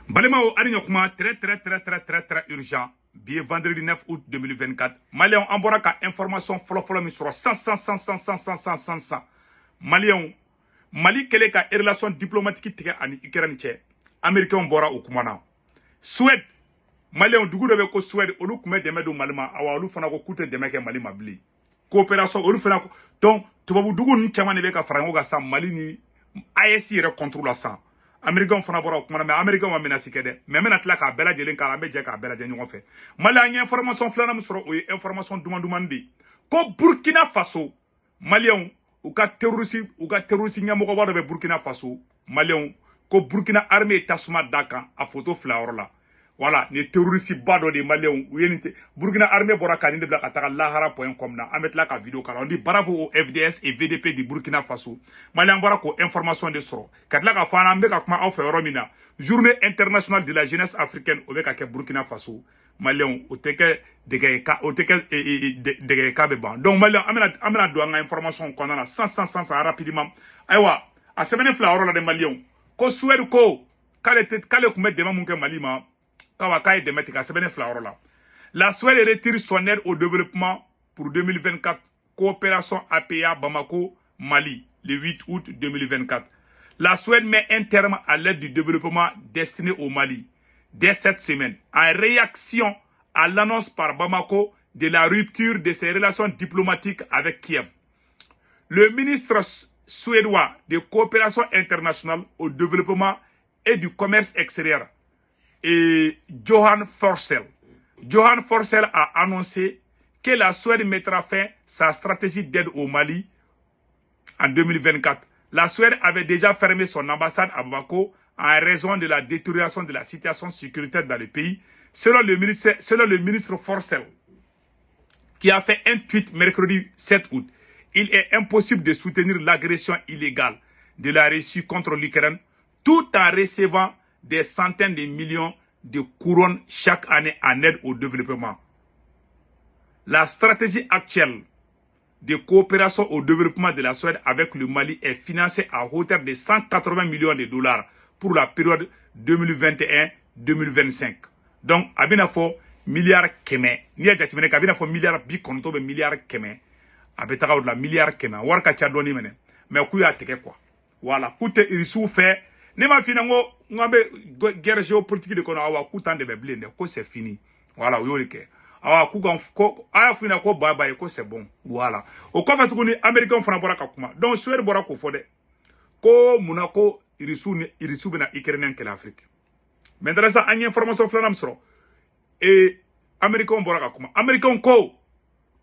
Balemao Arignokuma, très urgent. Bien vendredi 9 août 2024. Maliens, on aura ka information follow mi sur 100. Maliens, Mali kele ka relation diplomatique tige ani Ukraine tche. Américain bora au kumana. Suède, Maliens dugu de ko Suède, olu kume deme do Malima, awa olu fana ko kute deme ke Mali mabli. Coopération, olu fana ko. Donc, tubabu dugu ni chama ne be ka farango ga sa Mali ni AEC re contrôle ça. Américain fana bora kuma mais Américain wa menacé kede mais mena tla ka bela jelen kala be je ka bela je ñogo fe mali a information flana mu soro o information dumandi ko Burkina Faso malien ou ka terroriste ñamo ko wado be Burkina Faso malien ko Burkina armée tasuma daka a photo flawor la voilà les terroristes bado de malien ou yenite Burkina armée bora kaninde bla kataka lahara.com na ametla ka vidéo kala on dit bravo au FDS et VDP du Burkina Faso malien bora ko information de soro katla ka fana mbe ka kuma ofe romina journée internationale de la jeunesse africaine au beka ke Burkina Faso malien o teke dege ka o teke dege ka be ban donc malien amena do nga information ko na 100 rapidement aywa a semaine flawor la de malien ko Suède ko kale kuma de mun ke malima la Suède retire son aide au développement pour 2024. Coopération APA Bamako, Mali, le 8 août 2024. La Suède met un terme à l'aide du développement destinée au Mali dès cette semaine, en réaction à l'annonce par Bamako de la rupture de ses relations diplomatiques avec Kiev. Le ministre suédois de coopération internationale au développement et du commerce extérieur, et Johan Forssell a annoncé que la Suède mettra fin à sa stratégie d'aide au Mali en 2024. La Suède avait déjà fermé son ambassade à Bamako en raison de la détérioration de la situation sécuritaire dans le pays. Selon le ministre Forssell, qui a fait un tweet mercredi 7 août, il est impossible de soutenir l'agression illégale de la Russie contre l'Ukraine tout en recevant des centaines de millions de couronnes chaque année en aide au développement. La stratégie actuelle de coopération au développement de la Suède avec le Mali est financée à hauteur de 180 millions de dollars pour la période 2021-2025. Donc, abinafo milliard keme. Ni a jatimene kabinafo milliard bi konto be milliard keme. Abetaka la milliard keme. Warka tchadoni mene. Mais kuya teke quoi. Voilà. Koute irisu fait. Ne ma fina ngo ngabe guerre géopolitique de kono awa kutan de be blende ko c'est fini. Voilà, yolike. Awa ku ko aya fina ko bye ko c'est bon. Voilà. O ko fait ni américain fana bora ka kuma. Donc Suède bora ko fode. Ko munako irisu bena Ukrainien que l'Afrique. Maintenant ça anya information flanam soro. Et américain bora ka kuma. Américain ko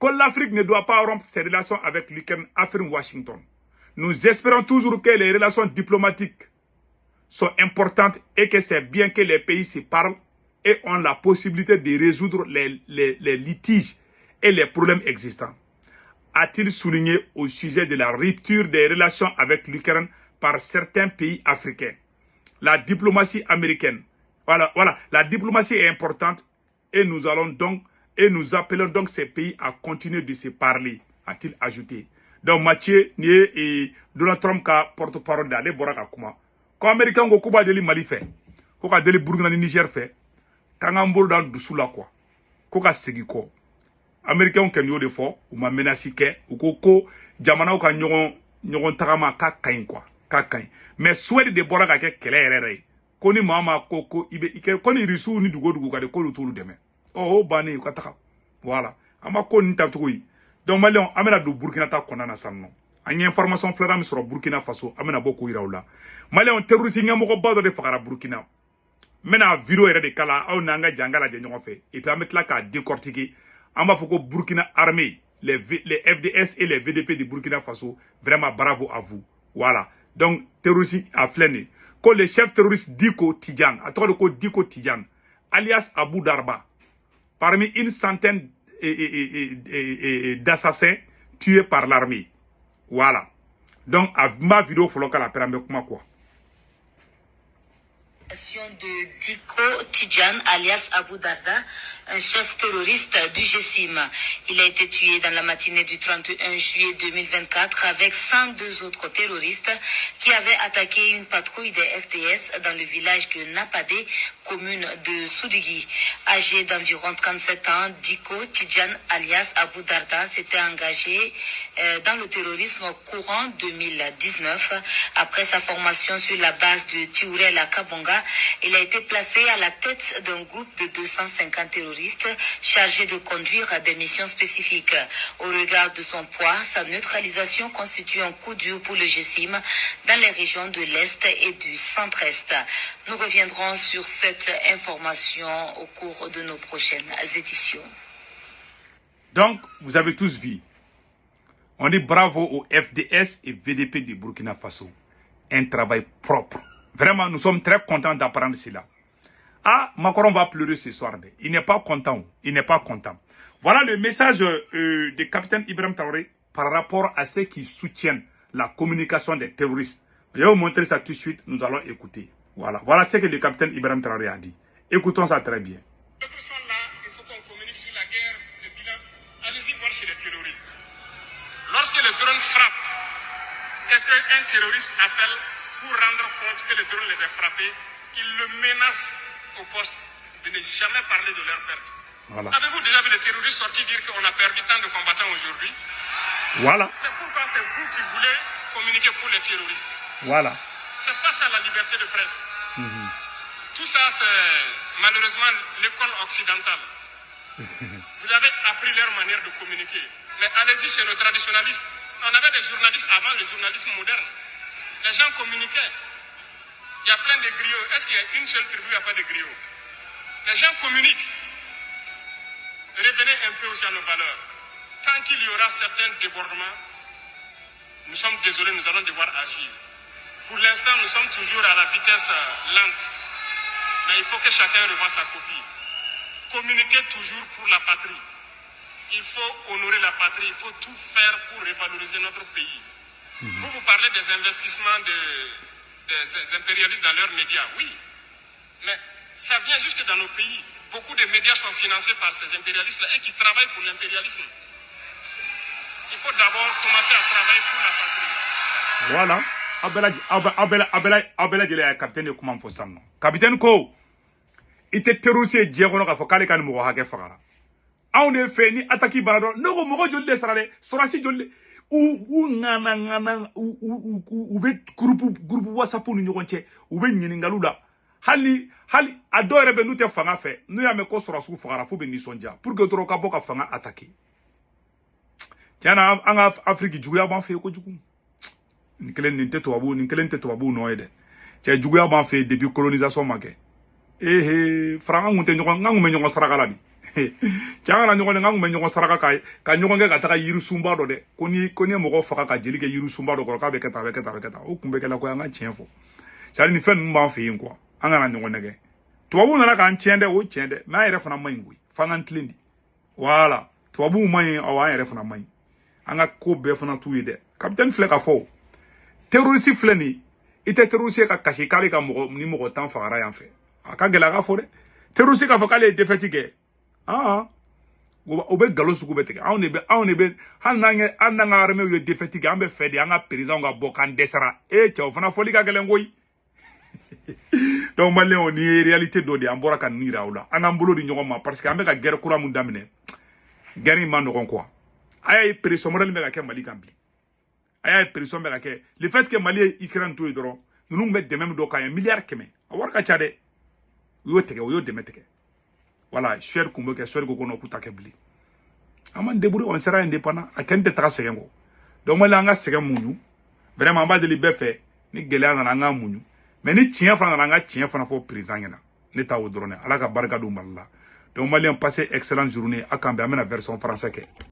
l'Afrique ne doit pas rompre ses relations avec l'Ukraine, affirme Washington. Nous espérons toujours que les relations diplomatiques sont importantes et que c'est bien que les pays se parlent et ont la possibilité de résoudre les litiges et les problèmes existants. A-t-il souligné au sujet de la rupture des relations avec l'Ukraine par certains pays africains. La diplomatie américaine, voilà, la diplomatie est importante et nous appelons donc ces pays à continuer de se parler, a-t-il ajouté. Donc Mathieu Nié et Donald Trump ka porte-parole d'aller Boraka Kuma. Quand Américain go kuba deli Mali fait, ko ka deli Burkina ni Niger fait, kangambol dans dessous là quoi. Ko ka segi ko. Américain ken yo de fo, ou ma menace ke, ou ko jamana ka nyogon tagama ka kain quoi, ka kain. Mais Suède de Boraka ke kele rere. Ko ni mama ko ibe ike ko ni risu ni dugo ka de ko lutulu deme. Oh bani ka taka. Voilà. Ama ko ni tabtuko yi. Donc Malion amena do Burkina ta konana sanno. Anya information flera mi soro Burkina Faso amena boko irawla. Malion terroriste ngamo ko bado de fakara Burkina. Mena vidéo ere de kala aw nanga jangala je ñogo fe. Et puis ametla ka décortiquer. Amba foko Burkina armée, les FDS et les VDP du Burkina Faso, vraiment bravo à vous. Voilà. Donc terroriste a fléné. Quand le chef terroriste Diko Tidjan, Diko Tidjan, alias Abu Darba, parmi une centaine d'assassins tués par l'armée. Voilà. Donc, ma vidéo, il faut que la quoi. De Diko Tidjane, alias Abu Darda, un chef terroriste du GSIM. Il a été tué dans la matinée du 31 juillet 2024 avec 102 autres terroristes qui avaient attaqué une patrouille des FDS dans le village de Napadé, commune de Soudigui. Âgé d'environ 37 ans, Diko Tidjane, alias Abu Darda, s'était engagé dans le terrorisme courant 2019. Après sa formation sur la base de Tiurel à Kabonga, il a été placé à la tête d'un groupe de 250 terroristes chargés de conduire des missions spécifiques. Au regard de son poids, sa neutralisation constitue un coup dur pour le GSIM dans les régions de l'Est et du Centre-Est. Nous reviendrons sur cette information au cours de nos prochaines éditions. Donc, vous avez tous vu. On dit bravo au FDS et VDP de Burkina Faso. Un travail propre. Vraiment, nous sommes très contents d'apprendre cela. Ah, Macron va pleurer ce soir. Il n'est pas content. Il n'est pas content. Voilà le message du capitaine Ibrahim Traoré par rapport à ceux qui soutiennent la communication des terroristes. Je vais vous montrer ça tout de suite. Nous allons écouter. Voilà. Voilà ce que le capitaine Ibrahim Traoré a dit. Écoutons ça très bien. D'autres sont là. Il faut qu'on communique sur la guerre, le bilan. Allez-y voir chez les terroristes. Lorsque le drone frappe et qu'un terroriste appelle pour rendre compte que le drone les a frappés, ils le menacent au poste de ne jamais parler de leur perte. Voilà. Avez-vous déjà vu les terroristes sortir dire qu'on a perdu tant de combattants aujourd'hui? Voilà. Mais pourquoi c'est vous qui voulez communiquer pour les terroristes? Voilà. C'est pas ça la liberté de presse. Tout ça, c'est malheureusement l'école occidentale. Vous avez appris leur manière de communiquer. Mais allez-y chez nos traditionalistes. On avait des journalistes avant le journalisme moderne. Les gens communiquaient. Il y a plein de griots. Est-ce qu'il y a une seule tribu où il n'y a pas de griots? Les gens communiquent. Revenez un peu aussi à nos valeurs. Tant qu'il y aura certains débordements, nous sommes désolés, nous allons devoir agir. Pour l'instant, nous sommes toujours à la vitesse lente. Mais il faut que chacun revoie sa copie. Communiquer toujours pour la patrie. Il faut honorer la patrie. Il faut tout faire pour revaloriser notre pays. Vous parlez des investissements des impérialistes dans leurs médias, oui. Mais ça vient jusque dans nos pays. Beaucoup de médias sont financés par ces impérialistes-là et qui travaillent pour l'impérialisme. Il faut d'abord commencer à travailler pour la patrie. Voilà. Abela jele ya capitaine de comment faut ça non. Capitaine ko ite terroriste diegono ka fo kale kan mo ha ke fagara. On est fait ni attaquer barado no ko mo jolle sarale sorasi jolle ou ngana ou be groupe WhatsApp ni ñogonte ou be ñiningalu la hali adore be nute fanga fe no ya me ko sorasu fagara fo be ni sonja pour que toro ka boka fanga attaquer. Tiana anga Afrique juguya ban fe ko jugu. Nikelen ninte to abu no ede. Tie juguya ban fe depuis colonisation make. Franga ngunte ñogon ngangume ñogon saragala di. Tianga ñogon ngangume ñogon saraga kay ka ñogon ke kataka yiru sumba do de. Koni mo ko faka ka jeli ke yiru sumba do ko ka be keta o kumbe ke la ko anga tienfo. Tiari ni fen mba fe yin quoi. Anga na ñogon nege. To abu na ka tiende o tiende. Ma yere fana mayngui. Fanga ntlendi. Voilà. To abu may awa yere fana may. Anga ko be fana tuye de. Capitaine Flek a fo. Terroriste fleni. Ite terroriste ka kashi kali ka mo ni mo tan fagara yan fe. Aka gela ka fo de. Terroriste ka fo kale defetige. Obe galo suku betege. On be hananga arme yo defetige ambe fede anga président nga bokan desara. Tio fana foli ka gelen goy. Donc malé on ni réalité do de ambora kan ni raula. Anambulo di nyoma parce que ambe ka guerre kura mun damine. Guerre man ko quoi. Aya pression model me ka ke Mali kambi. Aya pression me ka ke. Le fait que Mali est Ukraine tout idro. Nous met de même do ka 1 milliard keme. Awar ka chade. Yo tege yo demeteke. Voilà, cher kumbe cher ko no kutake bli. Aman deburu on sera indépendant, a kente tra segengo. Donc moi la nga segen munyu. Vraiment ba de libe fait ni gele na nga munyu. Mais ni tien fana na nga tien fana fo président ngena. Ni ta wodrone ala ka barka du malla. Donc moi passé excellente journée akambe amena version français ke.